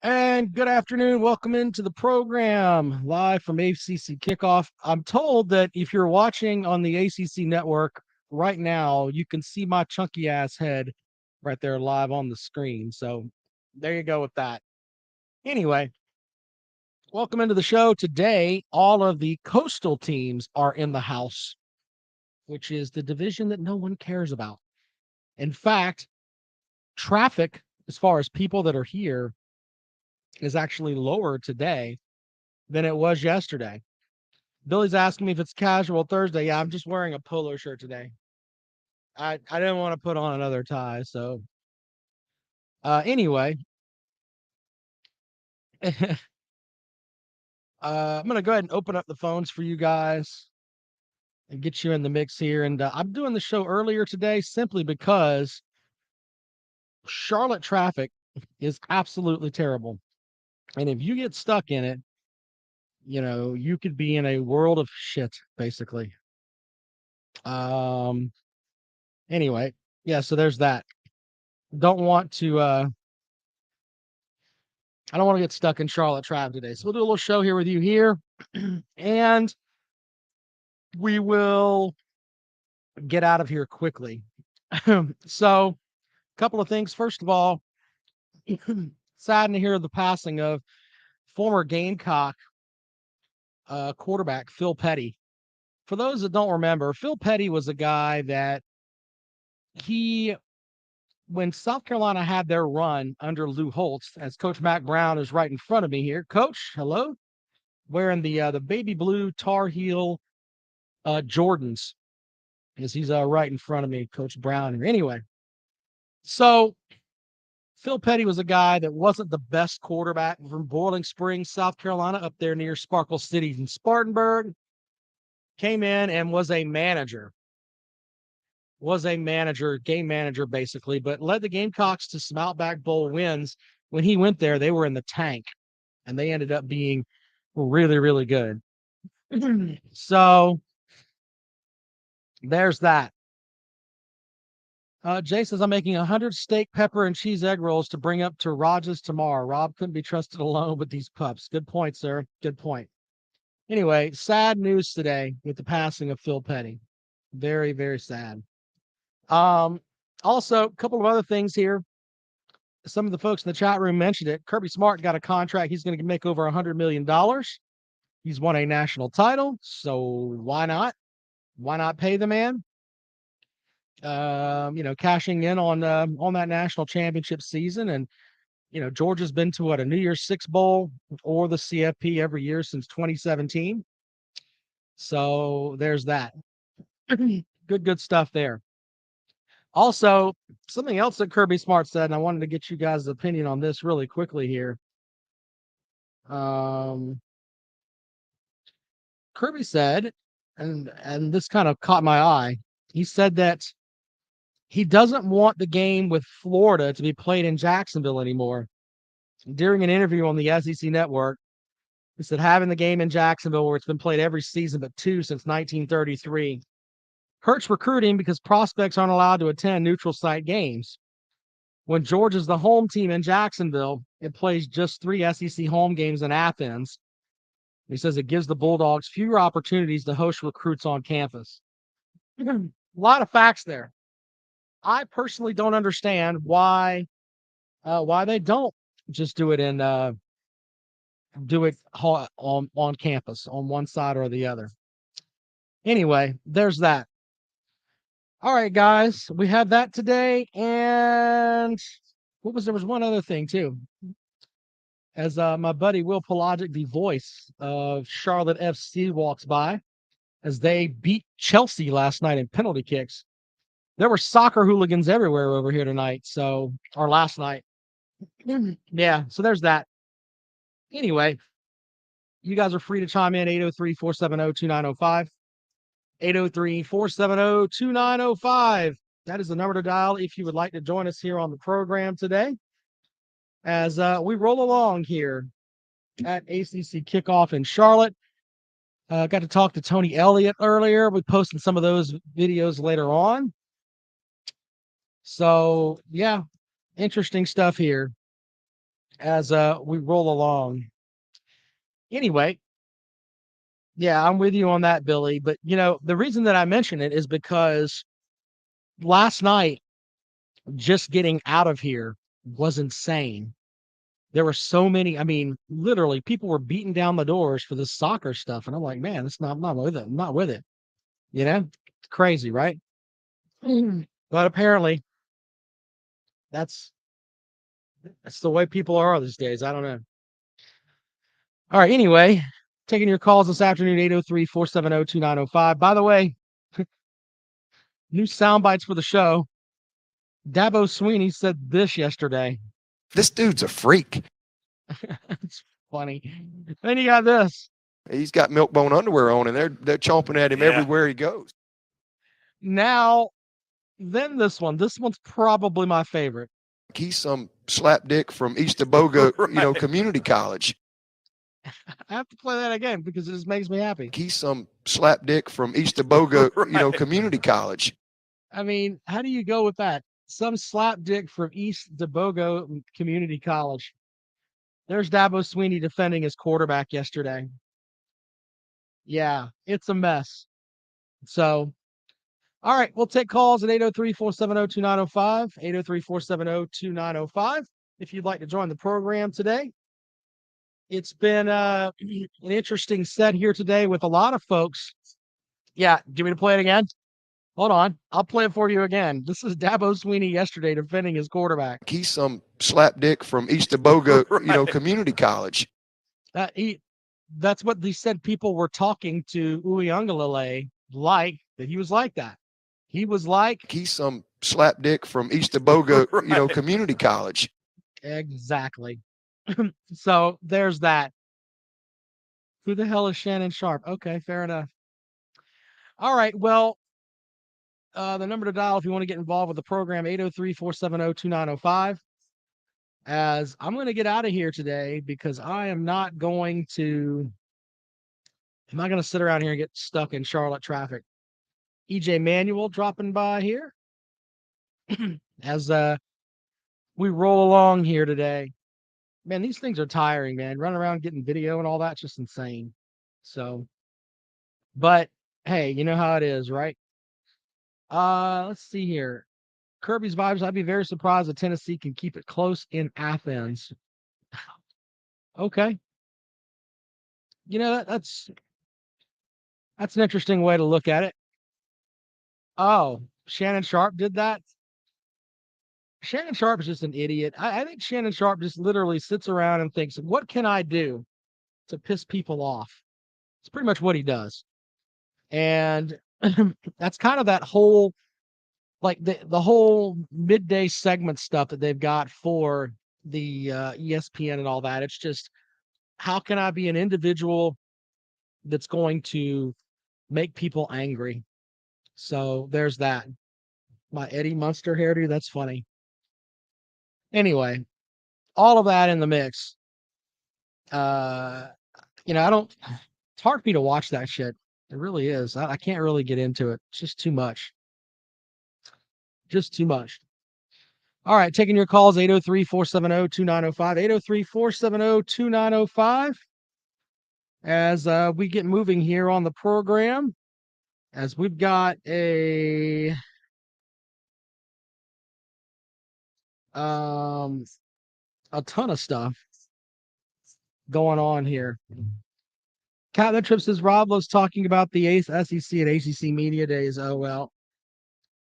And good afternoon. Welcome into the program live from ACC Kickoff. I'm told that if you're watching on the ACC network right now, you can see my chunky ass head right there live on the screen. So there you go with that. Anyway, welcome into the show. Today, all of the coastal teams are in the house, which is the division that no one cares about. In fact, traffic, as far as people that are here, is actually lower today than it was yesterday. Billy's asking me if it's casual Thursday. Yeah, I'm just wearing a polo shirt today. I didn't want to put on another tie, so anyway, I'm gonna go ahead and open up the phones for you guys and get you in the mix here. And I'm doing the show earlier today simply because Charlotte traffic is absolutely terrible, and if you get stuck in it, you could be in a world of shit, basically. Um. Anyway, yeah. So there's that. Don't want to. I don't want to get stuck in Charlotte traffic today. So we'll do a little show here with you here. And we will get out of here quickly. So, a couple of things. First of all, saddened to hear the passing of former Gamecock quarterback Phil Petty. For those that don't remember, Phil Petty was a guy that he, when South Carolina had their run under Lou Holtz, as Coach Mac Brown is right in front of me here. Coach, hello, wearing the baby blue Tar Heel Jordans, as he's right in front of me, Coach Brown here. Anyway, so Phil Petty was a guy that wasn't the best quarterback from Boiling Springs, South Carolina, up there near Sparkle City in Spartanburg. Came in and game manager basically, but led the Gamecocks to some Outback Bowl wins. When he went there, they were in the tank, and they ended up being really, really good. So there's that. Jay says, I'm making 100 steak, pepper, and cheese egg rolls to bring up to Rogers tomorrow. Rob couldn't be trusted alone with these pups. Good point, sir. Good point. Anyway, sad news today with the passing of Phil Petty. Very, very sad. Um, Also, a couple of other things here. Some of the folks in the chat room mentioned it. Kirby Smart got a contract. He's going to make over $100 million. He's won a national title. So why not? Why not pay the man? Cashing in on that national championship season. And Georgia's been to a New Year's Six Bowl or the CFP every year since 2017. So there's that. Good stuff there. Also, something else that Kirby Smart said, and I wanted to get you guys' opinion on this really quickly here. Kirby said, and this kind of caught my eye. He said that he doesn't want the game with Florida to be played in Jacksonville anymore. During an interview on the SEC network, he said having the game in Jacksonville, where it's been played every season but two since 1933, hurts recruiting because prospects aren't allowed to attend neutral site games. When Georgia's the home team in Jacksonville, it plays just 3 SEC home games in Athens. He says it gives the Bulldogs fewer opportunities to host recruits on campus. A lot of facts there. I personally don't understand why they don't just do it on campus on one side or the other. Anyway, there's that. All right, guys, we have that today. And there was one other thing too. As my buddy Will Pelagic, the voice of Charlotte FC, walks by, as they beat Chelsea last night in penalty kicks. There were soccer hooligans everywhere over here tonight. Or last night. Yeah, so there's that. Anyway, you guys are free to chime in 803-470-2905. 803-470-2905. That is the number to dial if you would like to join us here on the program today. As we roll along here at ACC Kickoff in Charlotte. Got to talk to Tony Elliott earlier. We posted some of those videos later on. So, yeah, interesting stuff here as we roll along. Anyway, yeah, I'm with you on that, Billy. But the reason that I mention it is because last night, just getting out of here was insane. There were so many. I mean, literally, people were beating down the doors for this soccer stuff, and I'm like, man, I'm not with it. I'm not with it. It's crazy, right? But apparently, that's that's the way people are these days. I don't know. All right. Anyway, taking your calls this afternoon, 803-470-2905. By the way, new sound bites for the show. Dabo Sweeney said this yesterday. This dude's a freak. It's funny. Then you got this. He's got milk bone underwear on, and they're chomping at him everywhere he goes. Now, then this one. This one's probably my favorite. He's some slapdick from East Aboga, community college. I have to play that again because it just makes me happy. He's some slapdick from East Aboga, community college. I mean, how do you go with that? Some slapdick from East Dabogo Community College. There's Dabo Sweeney defending his quarterback yesterday. Yeah, it's a mess. So, all right, we'll take calls at 803-470-2905, 803-470-2905. If you'd like to join the program today. It's been an interesting set here today with a lot of folks. Yeah, do you want me to play it again? Hold on. I'll play it for you again. This is Dabo Sweeney yesterday defending his quarterback. He's some slapdick from East Aboga, community college. That's what they said people were talking to Uyunglele like, that he was like that. He was like... He's some slapdick from East Aboga, community college. Exactly. So there's that. Who the hell is Shannon Sharp? Okay, fair enough. All right, well, the number to dial if you want to get involved with the program, 803-470-2905. As I'm going to get out of here today because I'm not going to sit around here and get stuck in Charlotte traffic. EJ Manuel dropping by here as we roll along here today. Man, these things are tiring, man. Running around getting video and all that's just insane. So, but hey, you know how it is, right? Let's see here. Kirby's vibes. I'd be very surprised if Tennessee can keep it close in Athens. Okay. That's an interesting way to look at it. Oh, Shannon Sharp did that. Shannon Sharp is just an idiot. I think Shannon Sharp just literally sits around and thinks, what can I do to piss people off? It's pretty much what he does. And that's kind of that whole, like the whole midday segment stuff that they've got for the ESPN and all that. It's just, how can I be an individual that's going to make people angry? So there's that. My Eddie Munster hairdo, that's funny. Anyway, all of that in the mix. It's hard for me to watch that shit. It really is. I can't really get into it. It's just too much. Just too much. All right, taking your calls, 803-470-2905, 803-470-2905. As we get moving here on the program, as we've got a ton of stuff going on here. Captain Trip says Rob was talking about the SEC and ACC media days. Oh, well,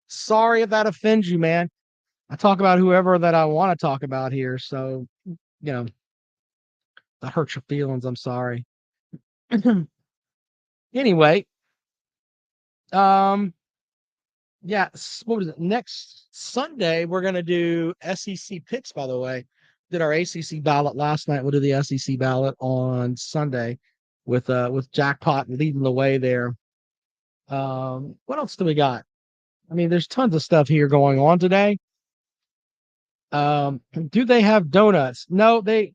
sorry if that offends you, man. I talk about whoever that I want to talk about here. So, that hurts your feelings. I'm sorry. Anyway, yeah, what was it? Next Sunday, we're going to do SEC picks, by the way. Did our ACC ballot last night. We'll do the SEC ballot on Sunday with Jackpot leading the way there. What else do we got? I mean, there's tons of stuff here going on today. Do they have donuts? No, they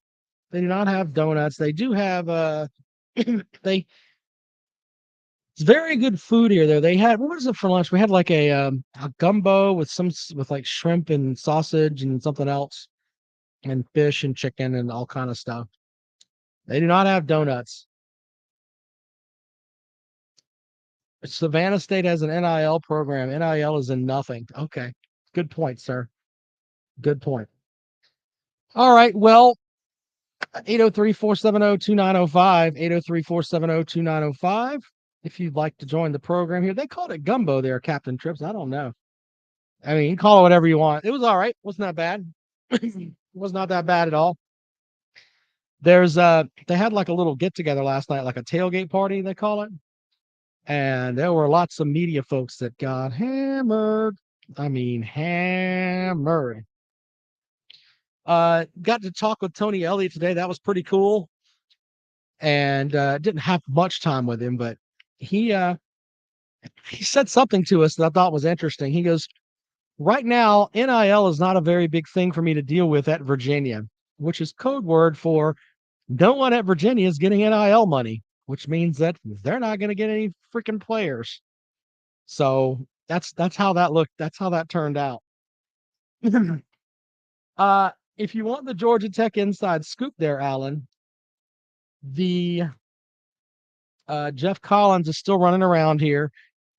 do not have donuts. They do have it's very good food here though. They had, what was it for lunch? We had like a gumbo with like shrimp and sausage and something else. and fish and chicken and all kind of stuff. They do not have donuts. Savannah State has an NIL program. NIL is in nothing. Okay. Good point, sir. Good point. All right. Well, 803-470-2905, 803-470-2905. If you'd like to join the program here. They called it gumbo there, Captain Trips. I don't know. I mean, you call it whatever you want. It was all right. Wasn't that bad. It was not that bad at all. There's they had like a little get together last night, like a tailgate party, they call it. And there were lots of media folks that got hammered. I mean, hammered. Got to talk with Tony Elliott today. That was pretty cool. And didn't have much time with him, but he said something to us that I thought was interesting. He goes, right now, NIL is not a very big thing for me to deal with at Virginia, which is code word for no one at Virginia is getting NIL money, which means that they're not going to get any freaking players. So that's how that looked. That's how that turned out. If you want the Georgia Tech inside scoop there, Alan, the Jeff Collins is still running around here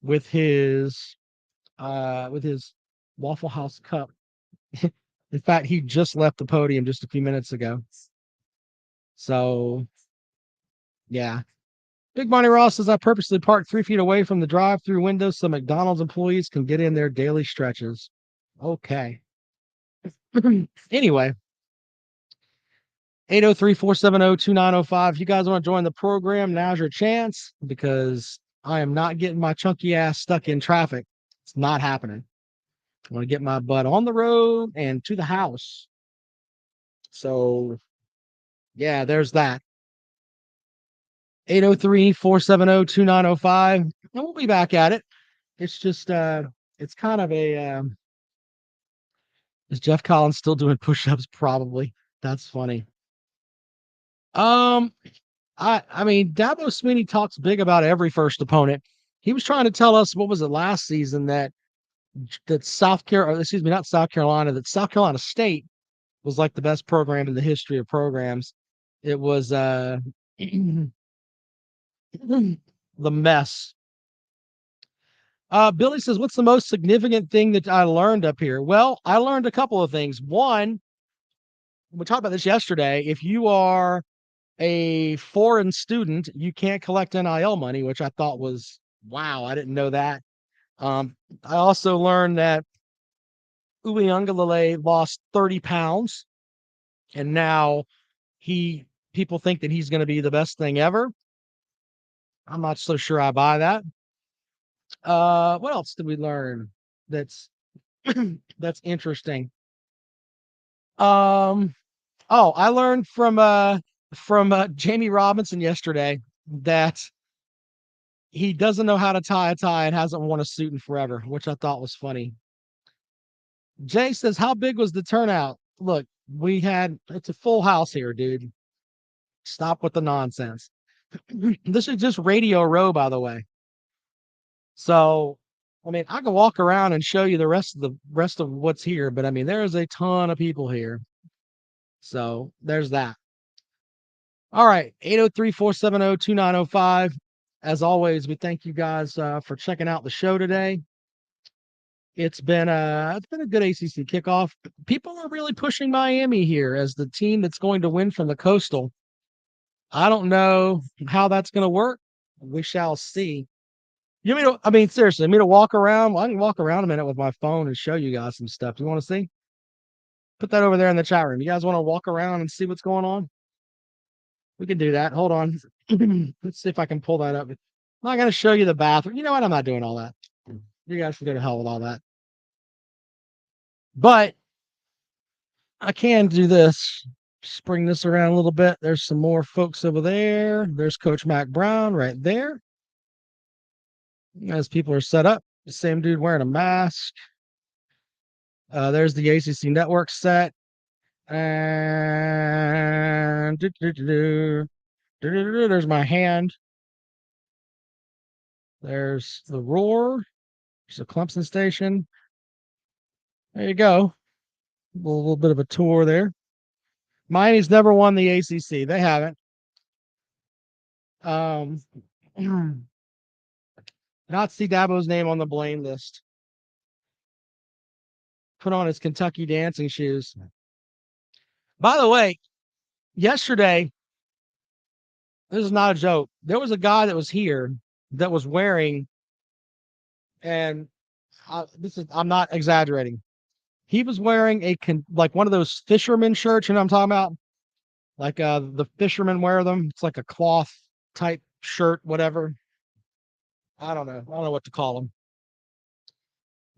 with his Waffle House cup. In fact, he just left the podium just a few minutes ago. So, yeah. Big Money Ross says, I purposely parked 3 feet away from the drive-through window so McDonald's employees can get in their daily stretches. Okay. Anyway, 803-470-2905. If you guys want to join the program, now's your chance because I am not getting my chunky ass stuck in traffic. It's not happening. I want to get my butt on the road and to the house. So, yeah, there's that. 803-470-2905. And we'll be back at it. It's just it's kind of a is Jeff Collins still doing push-ups? Probably. That's funny. I mean, Dabo Swinney talks big about every first opponent. He was trying to tell us, what was it last season, that South Carolina State was like the best program in the history of programs. It was the mess. Billy says, what's the most significant thing that I learned up here? Well, I learned a couple of things. One, we talked about this yesterday. If you are a foreign student, you can't collect NIL money, which I thought was, wow, I didn't know that. I also learned that Uiagalelei lost 30 pounds, and now people think that he's going to be the best thing ever. I'm not so sure I buy that. What else did we learn that's that's interesting? I learned from Jamie Robinson yesterday that he doesn't know how to tie a tie and hasn't worn a suit in forever, which I thought was funny. Jay says, how big was the turnout? Look, it's a full house here, dude. Stop with the nonsense. This is just Radio Row, by the way. So, I mean, I can walk around and show you the rest of what's here, but I mean, there's a ton of people here. So there's that. All right, 803-470-2905. As always, we thank you guys for checking out the show today. It's been a good ACC kickoff. People are really pushing Miami here as the team that's going to win from the Coastal. I don't know how that's going to work. We shall see. Seriously, me to walk around? Well, I can walk around a minute with my phone and show you guys some stuff. You want to see? Put that over there in the chat room. You guys want to walk around and see what's going on? We can do that. Hold on. Let's see if I can pull that up. I'm not going to show you the bathroom. You know what? I'm not doing all that. You guys can go to hell with all that. But I can do this. Just bring this around a little bit. There's some more folks over there. There's Coach Mac Brown right there. As people are set up, the same dude wearing a mask. There's the ACC network set. And there's my hand. There's the Roar. There's the Clemson station. There you go. A little bit of a tour there. Miami's never won the ACC. They haven't. Not see Dabo's name on the blame list. Put on his Kentucky dancing shoes. By the way, yesterday, this is not a joke. There was a guy that was here that was wearing, and I'm not exaggerating. He was wearing like one of those fisherman shirts. You know what I'm talking about? Like the fishermen wear them. It's like a cloth type shirt, whatever. I don't know what to call them.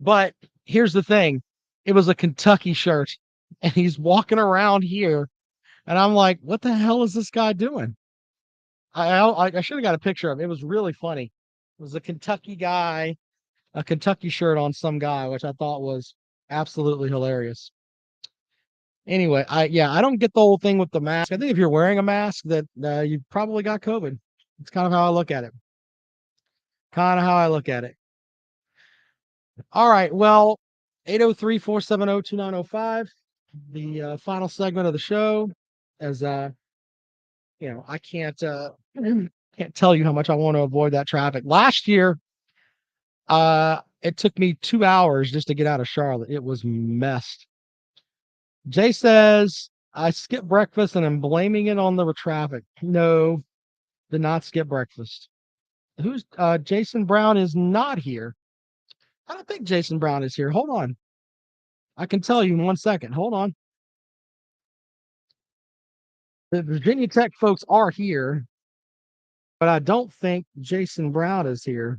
But here's the thing. It was a Kentucky shirt, and he's walking around here, and I'm like, what the hell is this guy doing? I should have got a picture of it. It was really funny. It was a Kentucky guy, a Kentucky shirt on some guy, which I thought was absolutely hilarious. Anyway, I don't get the whole thing with the mask. I think if you're wearing a mask, that you probably got COVID. It's kind of how I look at it. All right. Well, 803-470-2905, the final segment of the show. As I can't can't tell you how much I want to avoid that traffic. Last year, it took me 2 hours just to get out of Charlotte. It was messed. Jay says I skipped breakfast and I'm blaming it on the traffic. No, did not skip breakfast. Who's Jason Brown is not here. I don't think Jason Brown is here. Hold on. I can tell you in 1 second. Hold on. The Virginia Tech folks are here, but I don't think Jason Brown is here.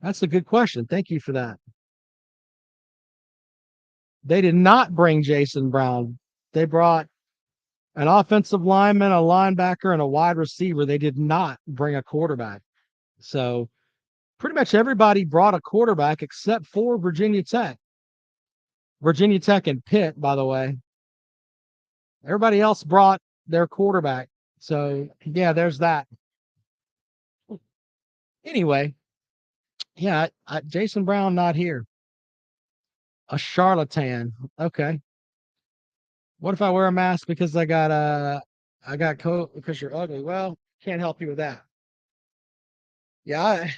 That's a good question. Thank you for that. They did not bring Jason Brown. They brought an offensive lineman, a linebacker, and a wide receiver. They did not bring a quarterback. So pretty much everybody brought a quarterback except for Virginia Tech. Virginia Tech and Pitt, by the way. Everybody else brought their quarterback. So yeah, there's that. Anyway, yeah, Jason Brown not here. A charlatan. Okay. What if I wear a mask because I got COVID because you're ugly? Well, can't help you with that. Yeah,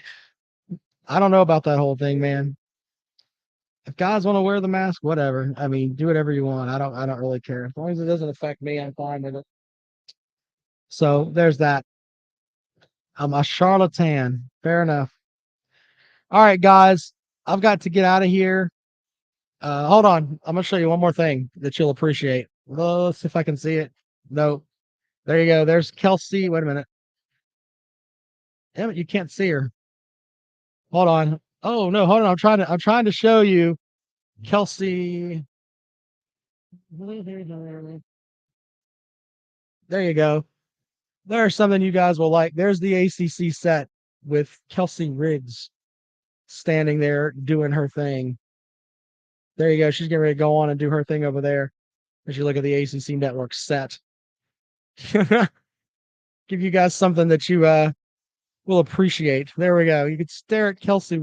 I don't know about that whole thing, man. If guys want to wear the mask, whatever. I mean, do whatever you want. I don't really care. As long as it doesn't affect me, I'm fine with it. So there's that. I'm a charlatan. Fair enough. All right, guys. I've got to get out of here. Hold on. I'm gonna show you one more thing that you'll appreciate. Let's see if I can see it. No. There you go. There's Kelsey. Wait a minute. Damn it, you can't see her. Hold on. Oh no, hold on. I'm trying to show you Kelsey. There you go. There's something you guys will like. There's the ACC set with Kelsey Riggs standing there doing her thing. There you go. She's getting ready to go on and do her thing over there. As you look at the ACC network set. Give you guys something that you will appreciate. There we go. You could stare at Kelsey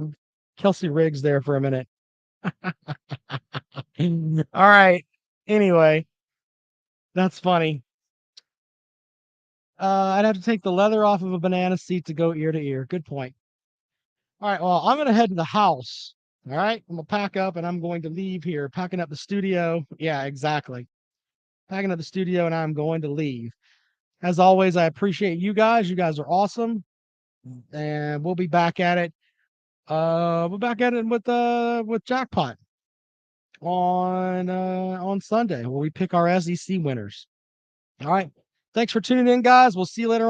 Riggs there for a minute. All right. Anyway, that's funny. I'd have to take the leather off of a banana seat to go ear to ear. Good point. All right. Well, I'm going to head to the house. All right. I'm going to pack up and I'm going to leave here. Packing up the studio. Yeah, exactly. Packing up the studio and I'm going to leave. As always, I appreciate you guys. You guys are awesome. And we'll be back at it. We're back at it with Jackpot on Sunday, where we pick our SEC winners. All right. Thanks for tuning in, guys. We'll see you later on.